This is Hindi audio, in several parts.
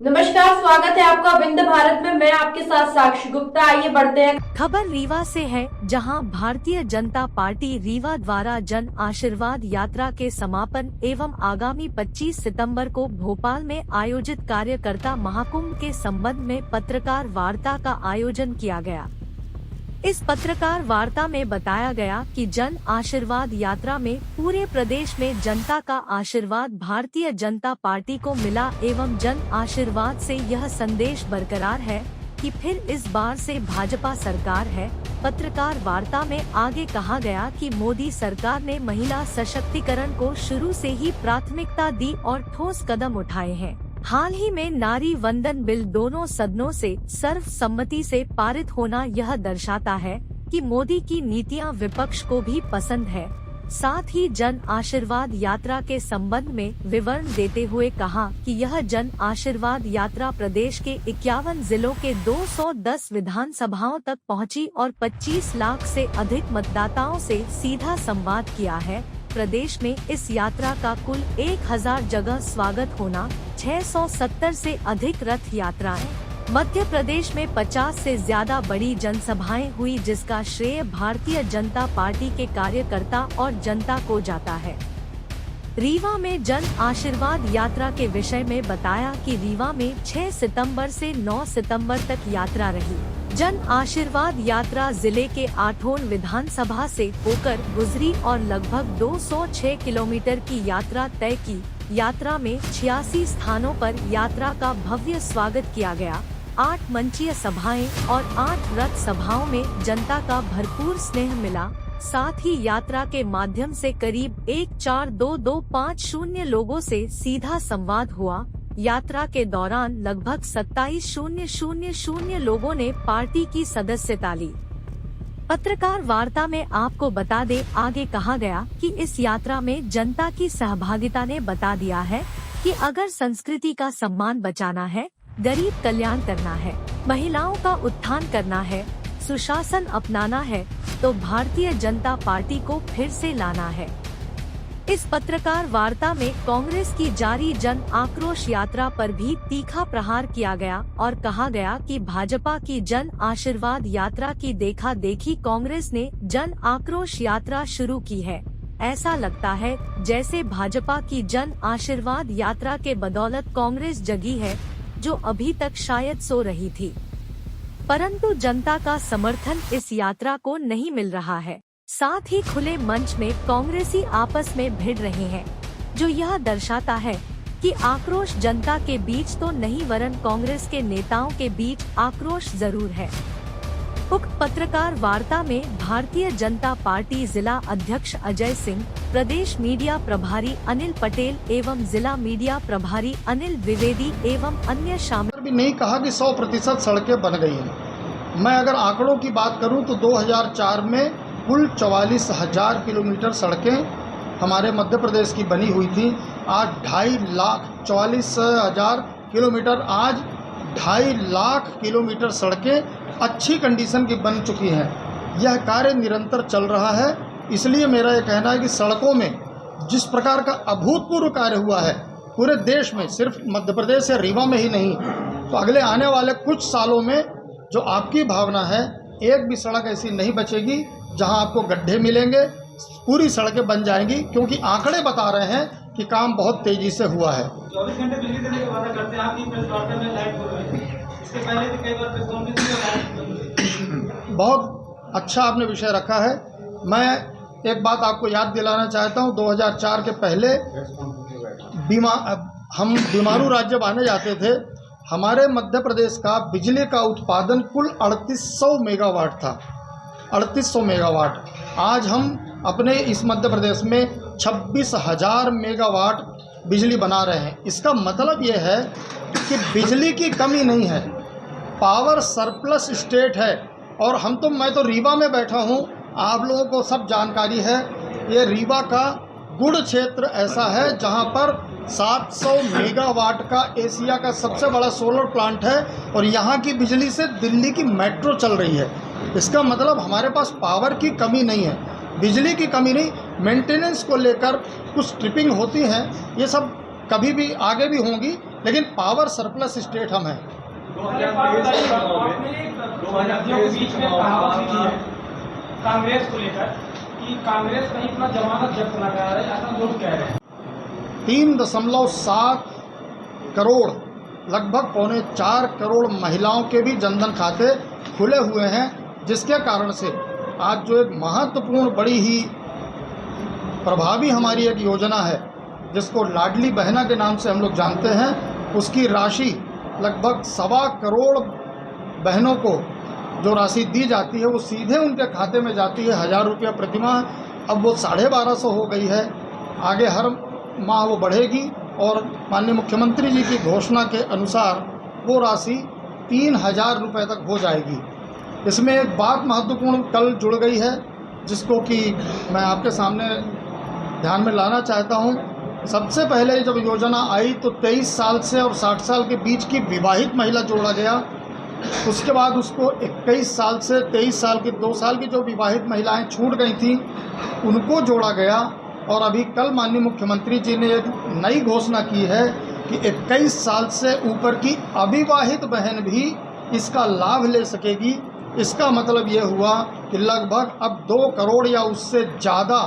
नमस्कार, स्वागत है आपका विंध्य भारत में। मैं आपके साथ साक्षी गुप्ता। आइए बढ़ते हैं। खबर रीवा से है, जहां भारतीय जनता पार्टी रीवा द्वारा जन आशीर्वाद यात्रा के समापन एवं आगामी 25 सितंबर को भोपाल में आयोजित कार्यकर्ता महाकुंभ के संबंध में पत्रकार वार्ता का आयोजन किया गया। इस पत्रकार वार्ता में बताया गया कि जन आशीर्वाद यात्रा में पूरे प्रदेश में जनता का आशीर्वाद भारतीय जनता पार्टी को मिला एवं जन आशीर्वाद से यह संदेश बरकरार है कि फिर इस बार से भाजपा सरकार है। पत्रकार वार्ता में आगे कहा गया कि मोदी सरकार ने महिला सशक्तिकरण को शुरू से ही प्राथमिकता दी और ठोस कदम उठाए हैं। हाल ही में नारी वंदन बिल दोनों सदनों से सर्वसम्मति से पारित होना यह दर्शाता है कि मोदी की नीतियां विपक्ष को भी पसंद है। साथ ही जन आशीर्वाद यात्रा के संबंध में विवरण देते हुए कहा कि यह जन आशीर्वाद यात्रा प्रदेश के 51 जिलों के 210 विधानसभाओं तक पहुंची और 25 लाख से अधिक मतदाताओं से सीधा संवाद किया है। प्रदेश में इस यात्रा का कुल 1000 जगह स्वागत होना, 670 से अधिक रथ यात्राएं, मध्य प्रदेश में 50 से ज्यादा बड़ी जनसभाएं हुई, जिसका श्रेय भारतीय जनता पार्टी के कार्यकर्ता और जनता को जाता है। रीवा में जन आशीर्वाद यात्रा के विषय में बताया कि रीवा में 6 सितंबर से 9 सितंबर तक यात्रा रही। जन आशीर्वाद यात्रा जिले के आठों विधानसभा से होकर गुजरी और लगभग 206 किलोमीटर की यात्रा तय की। यात्रा में 86 स्थानों पर यात्रा का भव्य स्वागत किया गया। 8 मंचीय सभाएं और 8 रथ सभाओं में जनता का भरपूर स्नेह मिला। साथ ही यात्रा के माध्यम से करीब 14250 लोगों से सीधा संवाद हुआ। यात्रा के दौरान लगभग 27,000 लोगों ने पार्टी की सदस्यता ली। पत्रकार वार्ता में आपको बता दे, आगे कहा गया कि इस यात्रा में जनता की सहभागिता ने बता दिया है कि अगर संस्कृति का सम्मान बचाना है, गरीब कल्याण करना है, महिलाओं का उत्थान करना है, सुशासन अपनाना है, तो भारतीय जनता पार्टी को फिर से लाना है। इस पत्रकार वार्ता में कांग्रेस की जारी जन आक्रोश यात्रा पर भी तीखा प्रहार किया गया और कहा गया कि भाजपा की जन आशीर्वाद यात्रा की देखा देखी कांग्रेस ने जन आक्रोश यात्रा शुरू की है। ऐसा लगता है जैसे भाजपा की जन आशीर्वाद यात्रा के बदौलत कांग्रेस जगी है, जो अभी तक शायद सो रही थी। परंतु जनता का समर्थन इस यात्रा को नहीं मिल रहा है। साथ ही खुले मंच में कांग्रेसी आपस में भिड़ रहे हैं, जो यह दर्शाता है कि आक्रोश जनता के बीच तो नहीं वरन कांग्रेस के नेताओं के बीच आक्रोश जरूर है। उक्त पत्रकार वार्ता में भारतीय जनता पार्टी जिला अध्यक्ष अजय सिंह, प्रदेश मीडिया प्रभारी अनिल पटेल एवं जिला मीडिया प्रभारी अनिल द्विवेदी एवं अन्य शामिल। भी नहीं कहा कि 100% सड़कें बन गई हैं। मैं अगर आंकड़ों की बात करूं तो 2004 में कुल 44,000 किलोमीटर सड़कें हमारे मध्य प्रदेश की बनी हुई थी। आज 2.5 लाख 44,000 किलोमीटर, आज 2.5 लाख किलोमीटर सड़कें अच्छी कंडीशन की बन चुकी हैं। यह कार्य निरंतर चल रहा है। इसलिए मेरा ये कहना है कि सड़कों में जिस प्रकार का अभूतपूर्व कार्य हुआ है पूरे देश में, सिर्फ मध्य प्रदेश या रीवा में ही नहीं, तो अगले आने वाले कुछ सालों में जो आपकी भावना है, एक भी सड़क ऐसी नहीं बचेगी जहां आपको गड्ढे मिलेंगे। पूरी सड़कें बन जाएंगी, क्योंकि आंकड़े बता रहे हैं कि काम बहुत तेजी से हुआ है। 24 घंटे बिजली देने का वादा करते हैं, आपकी प्रेस वार्ता में लाइट बोल रही है। इसके पहले भी कई बार प्रेस कॉन्फ्रेंस में लाइट। बहुत अच्छा आपने विषय रखा है। मैं एक बात आपको याद दिलाना चाहता हूं, 2004 के पहले हम बीमारू राज्य माने जाते थे। हमारे मध्य प्रदेश का बिजली का उत्पादन कुल 3800 मेगावाट था। 3800 मेगावाट। आज हम अपने इस मध्य प्रदेश में 26,000 मेगावाट बिजली बना रहे हैं। इसका मतलब ये है कि बिजली की कमी नहीं है, पावर सरप्लस स्टेट है। और मैं तो रीवा में बैठा हूँ, आप लोगों को सब जानकारी है। ये रीवा का गुड़ क्षेत्र ऐसा है जहाँ पर 700 मेगावाट का एशिया का सबसे बड़ा सोलर प्लांट है और यहाँ की बिजली से दिल्ली की मेट्रो चल रही है। इसका मतलब हमारे पास पावर की कमी नहीं है, बिजली की कमी नहीं। मेंटेनेंस को लेकर कुछ ट्रिपिंग होती हैं, ये सब कभी भी आगे भी होंगी, लेकिन पावर सरप्लस स्टेट हम हैं। 2023 के बीच में कहावत लिखी है कांग्रेस को लेकर कि कांग्रेस कहीं अपना जमानत जब्त न करा रहे, ऐसा लोग कह रहे हैं। 3.7 करोड़, लगभग 3.25 करोड़ महिलाओं के भी जनधन खाते खुले हुए हैं, जिसके कारण से आज जो एक महत्वपूर्ण बड़ी ही प्रभावी हमारी एक योजना है जिसको लाडली बहना के नाम से हम लोग जानते हैं, उसकी राशि लगभग 1.25 करोड़ बहनों को जो राशि दी जाती है वो सीधे उनके खाते में जाती है 1000 रुपया प्रतिमाह। अब वो 1250 हो गई है, आगे हर माह वो बढ़ेगी और माननीय मुख्यमंत्री जी की घोषणा के अनुसार वो राशि 3000 रुपये तक हो जाएगी। इसमें एक बात महत्वपूर्ण कल जुड़ गई है जिसको कि मैं आपके सामने ध्यान में लाना चाहता हूँ। सबसे पहले जब योजना आई तो 23 साल से और 60 साल के बीच की विवाहित महिला जोड़ा गया, उसके बाद उसको 21 साल से 23 साल की 2 साल की जो विवाहित महिलाएं छूट गई थी उनको जोड़ा गया। और अभी कल माननीय मुख्यमंत्री जी ने एक नई घोषणा की है कि 21 साल से ऊपर की अविवाहित बहन भी इसका लाभ ले सकेगी। इसका मतलब ये हुआ कि लगभग अब 2 करोड़ या उससे ज़्यादा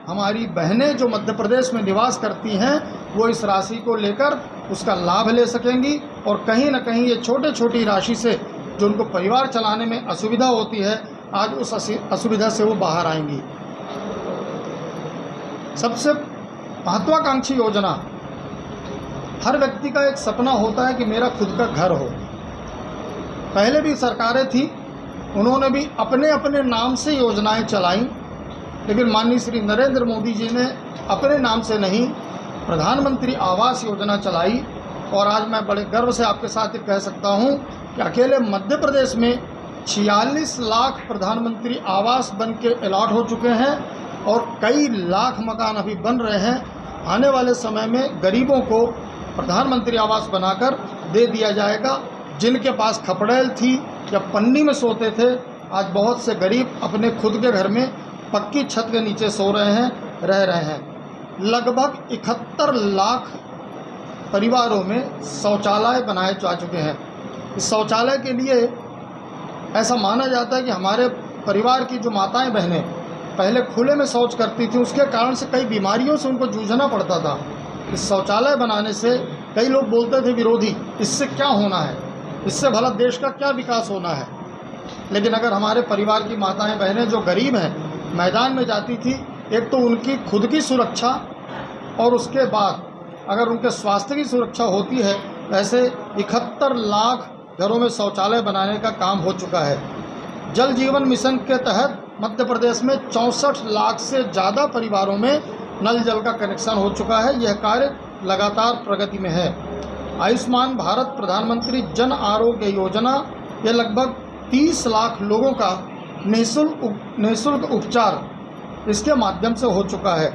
हमारी बहनें जो मध्य प्रदेश में निवास करती हैं वो इस राशि को लेकर उसका लाभ ले सकेंगी और कहीं ना कहीं ये छोटी राशि से जो उनको परिवार चलाने में असुविधा होती है, आज उस असुविधा से वो बाहर आएंगी। सबसे महत्वाकांक्षी योजना, हर व्यक्ति का एक सपना होता है कि मेरा खुद का घर हो। पहले भी सरकारें थी, उन्होंने भी अपने अपने नाम से योजनाएं चलाई, लेकिन माननीय श्री नरेंद्र मोदी जी ने अपने नाम से नहीं प्रधानमंत्री आवास योजना चलाई। और आज मैं बड़े गर्व से आपके साथ ये कह सकता हूँ कि अकेले मध्य प्रदेश में 46 लाख प्रधानमंत्री आवास बन के अलॉट हो चुके हैं और कई लाख मकान अभी बन रहे हैं। आने वाले समय में गरीबों को प्रधानमंत्री आवास बनाकर दे दिया जाएगा। जिनके पास खपड़ेल थी या पन्नी में सोते थे, आज बहुत से गरीब अपने खुद के घर में पक्की छत के नीचे सो रहे हैं, रह रहे हैं। लगभग 71 लाख परिवारों में शौचालय बनाए जा चुके हैं। इस शौचालय के लिए ऐसा माना जाता है कि हमारे परिवार की जो माताएं बहनें पहले खुले में शौच करती थी, उसके कारण से कई बीमारियों से उनको जूझना पड़ता था। इस शौचालय बनाने से कई लोग बोलते थे विरोधी, इससे क्या होना है, इससे भला देश का क्या विकास होना है। लेकिन अगर हमारे परिवार की माताएं बहनें जो गरीब हैं मैदान में जाती थी, एक तो उनकी खुद की सुरक्षा और उसके बाद अगर उनके स्वास्थ्य की सुरक्षा होती है, वैसे 71 लाख घरों में शौचालय बनाने का काम हो चुका है। जल जीवन मिशन के तहत मध्य प्रदेश में 64 लाख से ज़्यादा परिवारों में नल जल का कनेक्शन हो चुका है। यह कार्य लगातार प्रगति में है। आयुष्मान भारत प्रधानमंत्री जन आरोग्य योजना, यह लगभग 30 लाख लोगों का निःशुल्क उपचार इसके माध्यम से हो चुका है।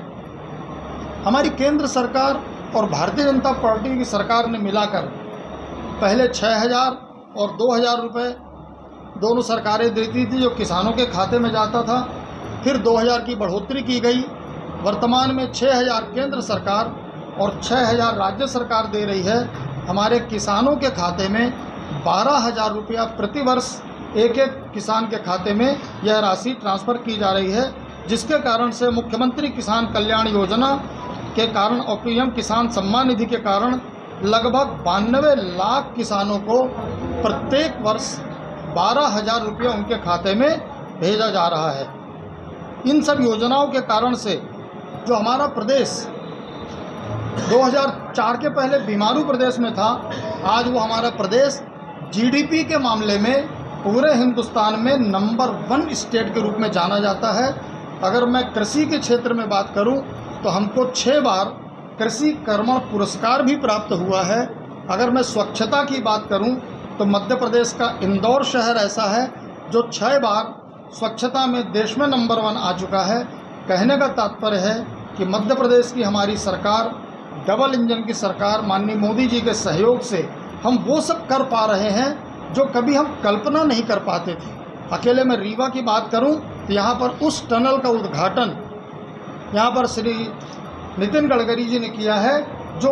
हमारी केंद्र सरकार और भारतीय जनता पार्टी की सरकार ने मिलाकर पहले 6000 और 2000 रुपये दोनों सरकारें देती थी जो किसानों के खाते में जाता था। फिर 2000 की बढ़ोतरी की गई। वर्तमान में 6000 केंद्र सरकार और 6000 राज्य सरकार दे रही है। हमारे किसानों के खाते में 12000 रुपया प्रतिवर्ष एक किसान के खाते में यह राशि ट्रांसफ़र की जा रही है, जिसके कारण से मुख्यमंत्री किसान कल्याण योजना के कारण और पीएम किसान सम्मान निधि के कारण लगभग 92 लाख किसानों को प्रत्येक वर्ष 12000 रुपये उनके खाते में भेजा जा रहा है। इन सब योजनाओं के कारण से जो हमारा प्रदेश 2004 के पहले बीमारू प्रदेश में था, आज वो हमारा प्रदेश जीडीपी के मामले में पूरे हिंदुस्तान में नंबर 1 स्टेट के रूप में जाना जाता है। अगर मैं कृषि के क्षेत्र में बात करूं तो हमको 6 बार कृषि कर्मण पुरस्कार भी प्राप्त हुआ है। अगर मैं स्वच्छता की बात करूं तो मध्य प्रदेश का इंदौर शहर ऐसा है जो 6 बार स्वच्छता में देश में नंबर 1 आ चुका है। कहने का तात्पर्य है कि मध्य प्रदेश की हमारी सरकार, डबल इंजन की सरकार, माननीय मोदी जी के सहयोग से हम वो सब कर पा रहे हैं जो कभी हम कल्पना नहीं कर पाते थे। अकेले मैं रीवा की बात करूं तो यहाँ पर उस टनल का उद्घाटन यहाँ पर श्री नितिन गडकरी जी ने किया है जो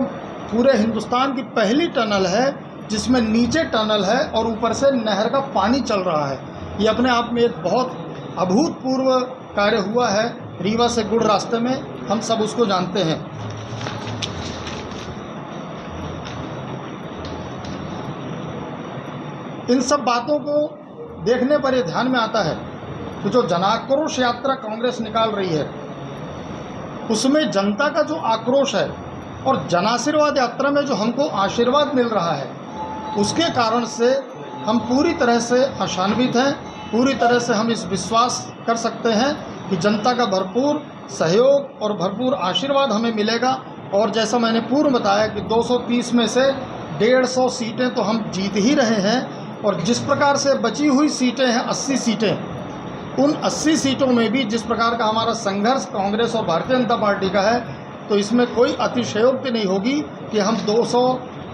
पूरे हिंदुस्तान की पहली टनल है जिसमें नीचे टनल है और ऊपर से नहर का पानी चल रहा है। ये अपने आप में एक बहुत अभूतपूर्व कार्य हुआ है रीवा से गुड़ रास्ते में, हम सब उसको जानते हैं। इन सब बातों को देखने पर ये ध्यान में आता है कि जो जनाक्रोश यात्रा कांग्रेस निकाल रही है उसमें जनता का जो आक्रोश है और जनाशीर्वाद यात्रा में जो हमको आशीर्वाद मिल रहा है उसके कारण से हम पूरी तरह से आशान्वित हैं। पूरी तरह से हम इस विश्वास कर सकते हैं कि जनता का भरपूर सहयोग और भरपूर आशीर्वाद हमें मिलेगा। और जैसा मैंने पूर्व बताया कि 230 में से 150 सीटें तो हम जीत ही रहे हैं और जिस प्रकार से बची हुई सीटें हैं 80 सीटें, उन 80 सीटों में भी जिस प्रकार का हमारा संघर्ष कांग्रेस और भारतीय जनता पार्टी का है तो इसमें कोई अतिशयोक्ति नहीं होगी कि हम 200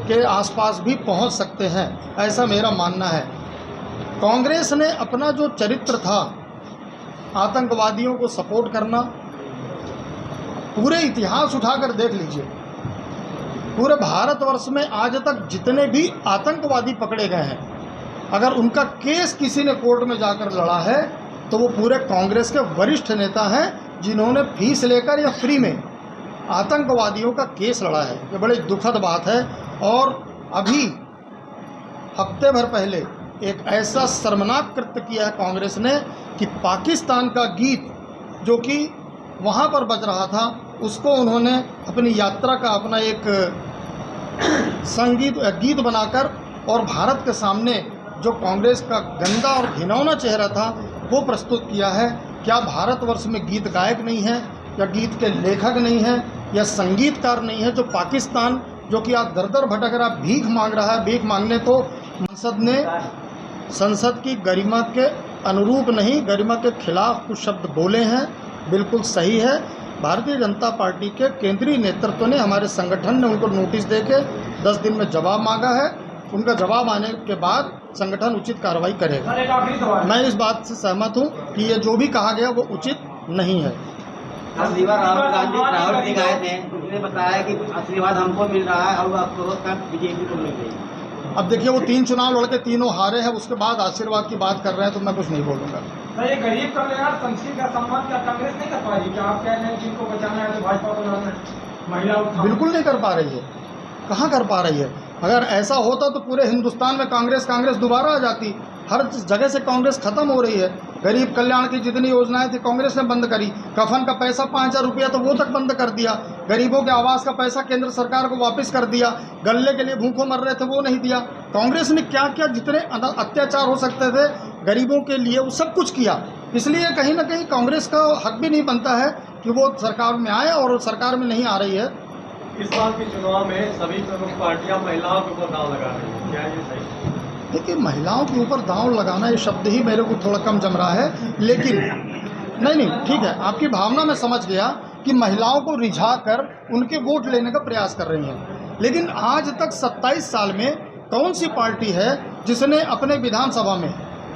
के आसपास भी पहुंच सकते हैं, ऐसा मेरा मानना है। कांग्रेस ने अपना जो चरित्र था आतंकवादियों को सपोर्ट करना, पूरे इतिहास उठाकर देख लीजिए, पूरे भारतवर्ष में आज तक जितने भी आतंकवादी पकड़े गए हैं अगर उनका केस किसी ने कोर्ट में जाकर लड़ा है तो वो पूरे कांग्रेस के वरिष्ठ नेता हैं जिन्होंने फीस लेकर या फ्री में आतंकवादियों का केस लड़ा है। ये बड़ी दुखद बात है। और अभी हफ्ते भर पहले एक ऐसा शर्मनाक कृत्य किया है कांग्रेस ने कि पाकिस्तान का गीत जो कि वहाँ पर बज रहा था उसको उन्होंने अपनी यात्रा का अपना एक गीत बनाकर और भारत के सामने जो कांग्रेस का गंदा और घिनौना चेहरा था वो प्रस्तुत किया है। क्या भारतवर्ष में गीत गायक नहीं है या गीत के लेखक नहीं है या संगीतकार नहीं है? जो पाकिस्तान जो कि आज दर दर भटक रहा, भीख मांग रहा है, भीख मांगने को संसद ने संसद की गरिमा के अनुरूप नहीं, गरिमा के खिलाफ कुछ शब्द बोले हैं, बिल्कुल सही है। भारतीय जनता पार्टी के केंद्रीय नेतृत्व ने, हमारे संगठन ने उनको नोटिस देके 10 दिन में जवाब मांगा है। उनका जवाब आने के बाद संगठन उचित कार्रवाई करेगा। मैं इस बात से सहमत हूं कि ये जो भी कहा गया वो उचित नहीं है। राहुल गांधी राहुल जी गए थे, उन्होंने बताया कि आशीर्वाद हमको मिल रहा है और आपको बीजेपी को मिल रही है। अब देखिए वो 3 चुनाव लड़के तीनों हारे हैं, उसके बाद आशीर्वाद की बात कर रहे हैं तो मैं कुछ नहीं बोलूँगा। ये गरीब कल्याण संस्कृति का सम्मान क्या कांग्रेस नहीं कर पा रही? क्या आप कह रहे हैं जिनको बचाना है तो भाजपा को महिला बिल्कुल नहीं कर पा रही है। कहाँ कर पा रही है? अगर ऐसा होता तो पूरे हिंदुस्तान में कांग्रेस दोबारा आ जाती। हर जगह से कांग्रेस खत्म हो रही है। गरीब कल्याण की जितनी योजनाएं थी कांग्रेस ने बंद करी। कफन का पैसा 5000 रुपया तो वो तक बंद कर दिया। गरीबों के आवास का पैसा केंद्र सरकार को वापस कर दिया। गल्ले के लिए भूखों मर रहे थे वो नहीं दिया। कांग्रेस ने क्या क्या जितने अत्याचार हो सकते थे गरीबों के लिए वो सब कुछ किया। इसलिए कहीं ना कहीं कांग्रेस का हक भी नहीं बनता है कि वो सरकार में आए और सरकार में नहीं आ रही है। इस बार के चुनाव में सभी प्रमुख पार्टियां महिलाओं के ऊपर दांव लगा रही हैं, क्या ये सही? देखिए महिलाओं के ऊपर दांव लगाना ये शब्द ही मेरे को थोड़ा कम जम रहा है, लेकिन नहीं ठीक है, आपकी भावना मैं समझ गया कि महिलाओं को रिझा कर उनके वोट लेने का प्रयास कर रही हैं। लेकिन आज तक 27 साल में कौन सी पार्टी है जिसने अपने विधानसभा में,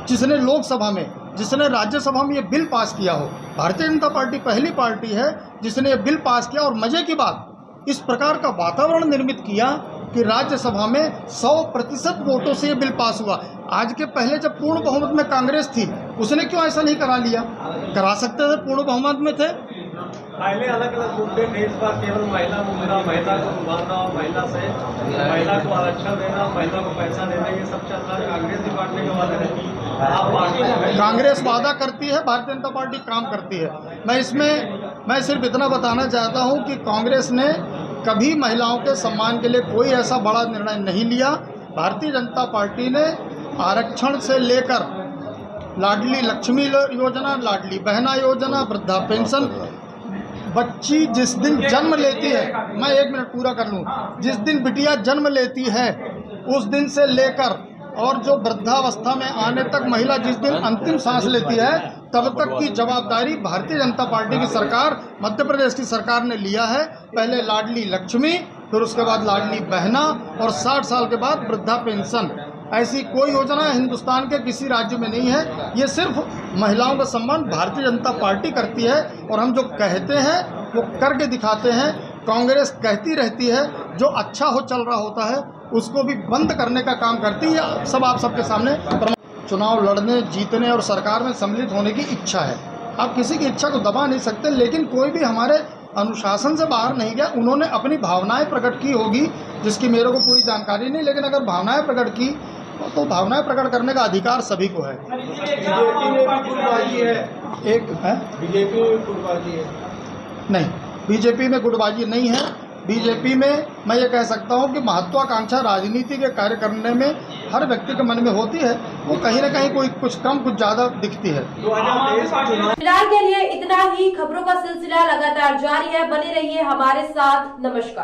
जिसने लोकसभा में, जिसने राज्यसभा में ये बिल पास किया हो? भारतीय जनता पार्टी पहली पार्टी है जिसने ये बिल पास किया। और मजे की बात, इस प्रकार का वातावरण निर्मित किया कि राज्यसभा में 100% वोटों से ये बिल पास हुआ। आज के पहले जब पूर्ण बहुमत में कांग्रेस थी उसने क्यों ऐसा नहीं करा लिया? करा सकते थे, पूर्ण बहुमत में थे। पहले अलग अलग मुद्दे थे, इस बार केवल महिला मुद्दा, महिला को उभारना, महिला को आरक्षण देना, महिला को पैसा देना, ये सब चल रहा है। कांग्रेस की पार्टी के वादे नहीं, कांग्रेस वादा करती है, भारतीय जनता पार्टी काम करती है। मैं सिर्फ इतना बताना चाहता हूं कि कांग्रेस ने कभी महिलाओं के सम्मान के लिए कोई ऐसा बड़ा निर्णय नहीं लिया। भारतीय जनता पार्टी ने आरक्षण से लेकर लाडली लक्ष्मी योजना, लाडली बहना योजना, वृद्धा पेंशन, बच्ची जिस दिन जन्म लेती है, मैं 1 मिनट पूरा कर लूँ, जिस दिन बिटिया जन्म लेती है उस दिन से लेकर और जो वृद्धावस्था में आने तक महिला जिस दिन अंतिम सांस लेती है तब तक की जवाबदारी भारतीय जनता पार्टी की सरकार, मध्य प्रदेश की सरकार ने लिया है। पहले लाडली लक्ष्मी, फिर उसके बाद लाडली बहना और 60 साल के बाद वृद्धा पेंशन। ऐसी कोई योजना हिंदुस्तान के किसी राज्य में नहीं है। ये सिर्फ महिलाओं का सम्मान भारतीय जनता पार्टी करती है और हम जो कहते हैं वो करके दिखाते हैं। कांग्रेस कहती रहती है जो अच्छा हो चल रहा होता है उसको भी बंद करने का काम करती है। सब आप सबके सामने चुनाव लड़ने, जीतने और सरकार में सम्मिलित होने की इच्छा है। आप किसी की इच्छा को दबा नहीं सकते, लेकिन कोई भी हमारे अनुशासन से बाहर नहीं गया। उन्होंने अपनी भावनाएं प्रकट की होगी, जिसकी मेरे को पूरी जानकारी नहीं, लेकिन अगर भावनाएं प्रकट की तो भावनाएं प्रकट करने का अधिकार सभी को है। बीजेपी में भी गुटबाजी है, एक है बीजेपी में गुटबाजी है। नहीं, बीजेपी में गुटबाजी नहीं है। बीजेपी में मैं ये कह सकता हूँ कि महत्वाकांक्षा राजनीति के कार्य करने में हर व्यक्ति के मन में होती है, वो कहीं ना कहीं कोई कुछ कम कुछ ज़्यादा दिखती है। फिलहाल के लिए इतना ही। खबरों का सिलसिला लगातार जारी है, बने रहिए हमारे साथ। नमस्कार।